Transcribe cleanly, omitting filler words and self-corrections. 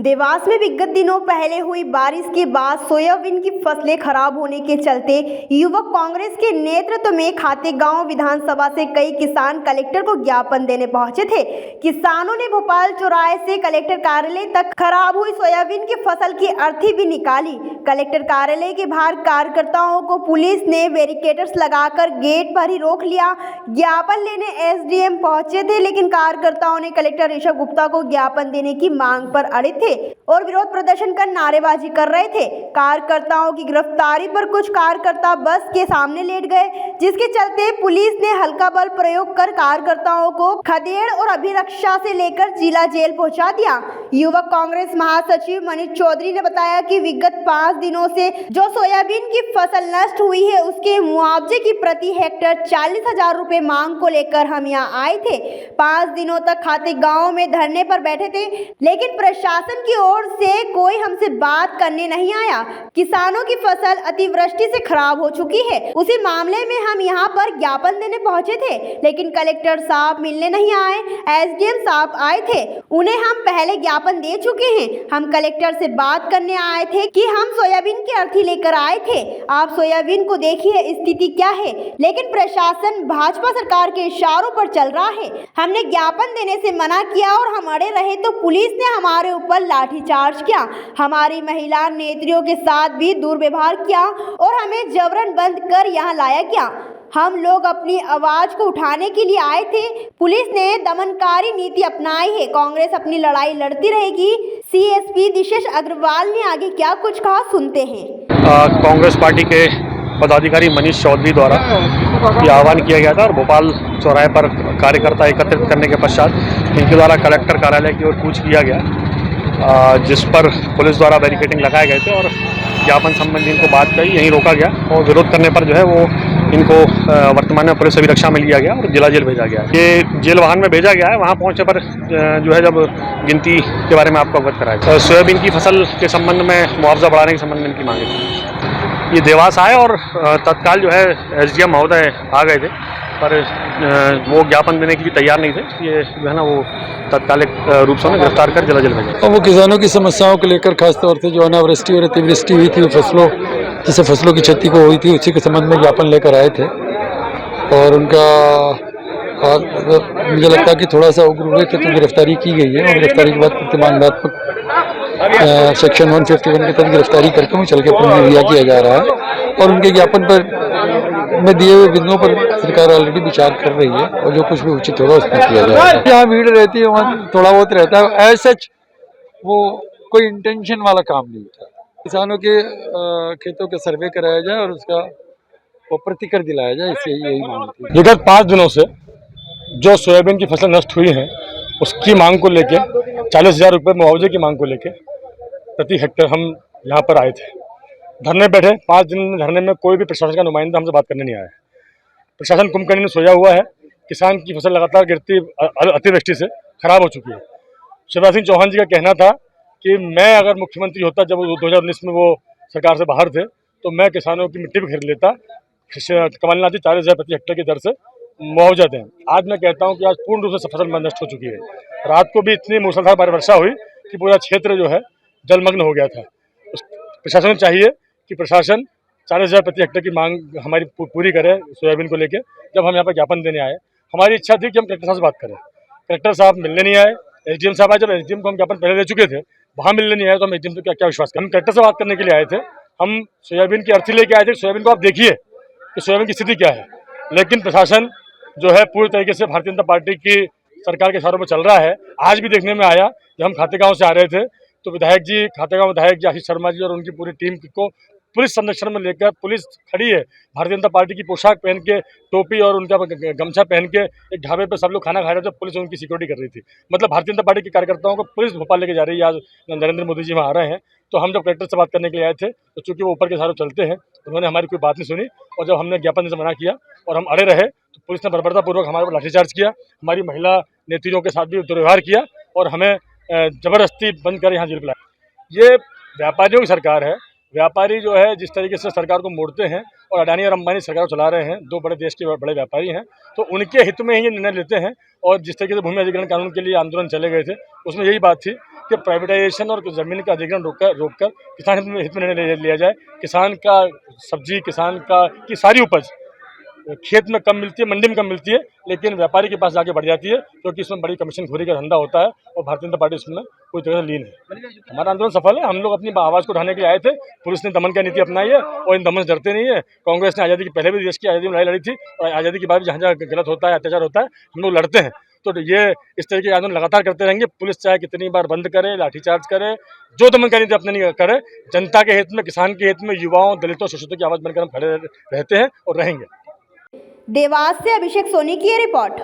देवास में विगत दिनों पहले हुई बारिश के बाद सोयाबीन की फसलें खराब होने के चलते युवक कांग्रेस के नेतृत्व में खातेगांव विधानसभा से कई किसान कलेक्टर को ज्ञापन देने पहुंचे थे। किसानों ने भोपाल चौराहे से कलेक्टर कार्यालय तक खराब हुई सोयाबीन की फसल की अर्थी भी निकाली। कलेक्टर कार्यालय के बाहर कार्यकर्ताओं को पुलिस ने बैरिकेड्स लगाकर गेट पर ही रोक लिया। ज्ञापन लेने एसडीएम पहुंचे थे, लेकिन कार्यकर्ताओं ने कलेक्टर ऋषभ गुप्ता को ज्ञापन देने की मांग पर अड़े थे और विरोध प्रदर्शन कर नारेबाजी कर रहे थे। कार्यकर्ताओं की गिरफ्तारी पर कुछ कार्यकर्ता बस के सामने लेट गए, जिसके चलते पुलिस ने हल्का बल प्रयोग कर कार्यकर्ताओं को खदेड़ और अभिरक्षा से लेकर जिला जेल पहुंचा दिया। युवक कांग्रेस महासचिव मनीष चौधरी ने बताया कि विगत 5 दिनों से जो सोयाबीन की फसल नष्ट हुई है, उसके मुआवजे की प्रति हेक्टेयर 40,000 रुपए मांग को लेकर हम यहाँ आए थे। 5 दिनों तक खातेगांव में धरने पर बैठे थे, लेकिन प्रशासन की ओर से कोई हमसे बात करने नहीं आया। किसानों की फसल अतिवृष्टि से खराब हो चुकी है। उसी मामले में हम यहाँ पर ज्ञापन देने पहुंचे थे, लेकिन कलेक्टर साहब मिलने नहीं आए। एसडीएम साहब आए थे, उन्हें हम पहले ज्ञापन दे चुके हैं। हम कलेक्टर से बात करने आए थे कि हम सोयाबीन की अर्थी लेकर आए थे, आप सोयाबीन को देखिए स्थिति क्या है, लेकिन प्रशासन भाजपा सरकार के इशारों पर चल रहा है। हमने ज्ञापन देने से मना किया और हम अड़े रहे तो पुलिस ने हमारे ऊपर लाठीचार्ज किया। हमारी महिला नेत्रियों के साथ भी दुर्व्यवहार किया और हमें जबरन बंद कर यहाँ लाया गया। हम लोग अपनी आवाज को उठाने के लिए आए थे। पुलिस ने दमनकारी नीति अपनाई है। कांग्रेस अपनी लड़ाई लड़ती रहेगी। सीएसपी दिशेश अग्रवाल ने आगे क्या कुछ कहा, सुनते हैं। कांग्रेस पार्टी के पदाधिकारी मनीष चौधरी द्वारा ये आह्वान किया गया था और भोपाल चौराहे पर कार्यकर्ता एकत्रित करने के पश्चात इनके द्वारा कलेक्टर कार्यालय की ओर कूच किया गया, जिस पर पुलिस द्वारा बैरिकेडिंग लगाए गए थे और ज्ञापन संबंधी इनको बात कही, यहीं रोका गया और विरोध करने पर जो है वो इनको वर्तमान में पुलिस अभिरक्षा में लिया गया और जिला जेल भेजा गया। ये जेल वाहन में भेजा गया है। वहाँ पहुँचने पर जो है जब गिनती के बारे में आपको अवगत कराया। सोयाबीन की फसल के संबंध में मुआवजा बढ़ाने के संबंध में इनकी मांगे थी। ये देवास आए और तत्काल जो है एसडीएम महोदय आ गए थे, पर वो ज्ञापन देने के लिए तैयार नहीं थे। ये जो है ना वो तत्कालिक रूप से उन्हें गिरफ्तार कर जिला जेल भेजा। और वो किसानों की समस्याओं को लेकर खासतौर से जो अनावृष्टि और अतिवृष्टि हुई थी, फसलों जिससे फसलों की क्षति को हुई थी, उसी के संबंध में ज्ञापन लेकर आए थे। और उनका मुझे लगता है कि थोड़ा सा उग्र हुए थे तो गिरफ्तारी की गई है और गिरफ्तारी के बाद प्रतिबंधात्मक सेक्शन 151 के तहत गिरफ्तारी करके वो चल के पुनर्रिहा किया जा रहा है। और उनके ज्ञापन पर में दिए हुए बिंदुओं पर सरकार ऑलरेडी विचार कर रही है और जो कुछ भी उचित होगा उसमें किया जाएगा। जहाँ भीड़ रहती है वहाँ थोड़ा बहुत रहता है, एज सच वो कोई इंटेंशन वाला काम नहीं होता। किसानों के खेतों के सर्वे कराया जाए और उसका वो प्रतिकर दिलाया जाए, इससे यही मांग थी। विगत 5 दिनों से जो सोयाबीन की फसल नष्ट हुई है उसकी मांग को लेके 40,000 रुपये मुआवजे की मांग को लेके प्रति हेक्टेयर हम यहाँ पर आए थे, धरने बैठे। 5 दिन धरने में कोई भी प्रशासन का नुमाइंदा हमसे बात करने नहीं आया। प्रशासन कुंभकर्ण में सोया हुआ है। किसान की फसल लगातार गिरती अतिवृष्टि से खराब हो चुकी है। शिवराज सिंह चौहान जी का कहना था कि मैं अगर मुख्यमंत्री होता, जब 2019 में वो सरकार से बाहर थे, तो मैं किसानों की मिट्टी भी खरीद लेता। कमलनाथ जी 40,000 प्रति हेक्टेयर की दर से मुआवजा दें। आज मैं कहता हूँ कि आज पूर्ण रूप से फसल नष्ट हो चुकी है। रात को भी इतनी मूसलाधार वर्षा हुई कि पूरा क्षेत्र जो है जलमग्न हो गया था। प्रशासन को चाहिए कि प्रशासन 40,000 प्रति हेक्टेयर की मांग हमारी पूरी करे सोयाबीन को लेकर। जब हम यहाँ पर ज्ञापन देने आए, हमारी इच्छा थी कि हम कलेक्टर साहब से बात करें। कलेक्टर साहब मिलने नहीं आए। एसडीएम साहब आए, जब एसडीएम को हम ज्ञापन पहले दे चुके थे, वहाँ मिलने नहीं आए तो हम एसडीएम से क्या विश्वास करें। हम कलेक्टर से बात करने के लिए आए थे। हम सोयाबीन की अर्थी लेके आए थे। सोयाबीन को आप देखिए कि सोयाबीन की स्थिति क्या है, लेकिन प्रशासन जो है पूरी तरीके से भारतीय जनता पार्टी की सरकार के इशारों पर चल रहा है। आज भी देखने में आया, जब हम खातेगांव से आ रहे थे तो विधायक जी, खातेगांव विधायक जी आशीष शर्मा जी और उनकी पूरी टीम को पुलिस संरक्षण में लेकर पुलिस खड़ी है। भारतीय जनता पार्टी की पोशाक पहन के, टोपी और उनका गमछा पहन के एक ढाबे पे सब लोग खाना खा रहे थे, पुलिस उनकी सिक्योरिटी कर रही थी। मतलब भारतीय जनता पार्टी के कार्यकर्ताओं को पुलिस भोपाल लेके जा रही है। आज नरेंद्र मोदी जी वहाँ आ रहे हैं, तो हम जब कलेक्टर से बात करने के लिए आए थे तो चूंकि वो ऊपर के इशारों चलते हैं, उन्होंने हमारी कोई बात नहीं सुनी और जब हमने ज्ञापन से मना किया और हम अड़े रहे तो पुलिस ने बर्बरतापूर्वक हमारे पर लाठीचार्ज किया। हमारी महिला नेत्रियों के साथ भी दुर्व्यवहार किया और हमें जबरदस्ती बंद कर यहाँ जेल बुलाया। ये व्यापारियों की सरकार है। व्यापारी जो है जिस तरीके से सरकार को मोड़ते हैं और अडानी और अंबानी सरकार को चला रहे हैं, 2 बड़े देश के बड़े व्यापारी हैं, तो उनके हित में ही ये निर्णय लेते हैं। और जिस तरीके से भूमि अधिग्रहण कानून के लिए आंदोलन चले गए थे, उसमें यही बात थी कि प्राइवेटाइजेशन और ज़मीन का अधिग्रहण रोककर किसान हित में निर्णय लिया जाए। किसान का सब्जी, किसान का की सारी उपज खेत में कम मिलती है, मंडी में कम मिलती है, लेकिन व्यापारी के पास जाके बढ़ जाती है, क्योंकि इसमें बड़ी कमीशनखोरी का धंधा होता है और भारतीय जनता पार्टी इसमें पूरी तरह से लीन है। हमारा आंदोलन सफल है। हम लोग अपनी आवाज़ को उठाने के लिए आए थे। पुलिस ने दमन का नीति अपनाई है और इन दमन से डरते नहीं है। कांग्रेस ने आज़ादी की पहले भी देश की आज़ादी में लड़ाई लड़ी थी और आज़ादी के बाद भी जहाँ जहाँ गलत होता है, अत्याचार होता है, हम लोग लड़ते हैं। तो ये इस तरीके के आंदोलन लगातार करते रहेंगे। पुलिस चाहे कितनी बार बंद करे, लाठीचार्ज करे, जो दमन का नीति अपने नहीं करे, जनता के हित में, किसान के हित में, युवाओं, दलितों, शोषितों की आवाज़ बनकर हम खड़े रहते हैं और रहेंगे। देवास से अभिषेक सोनी की ये रिपोर्ट।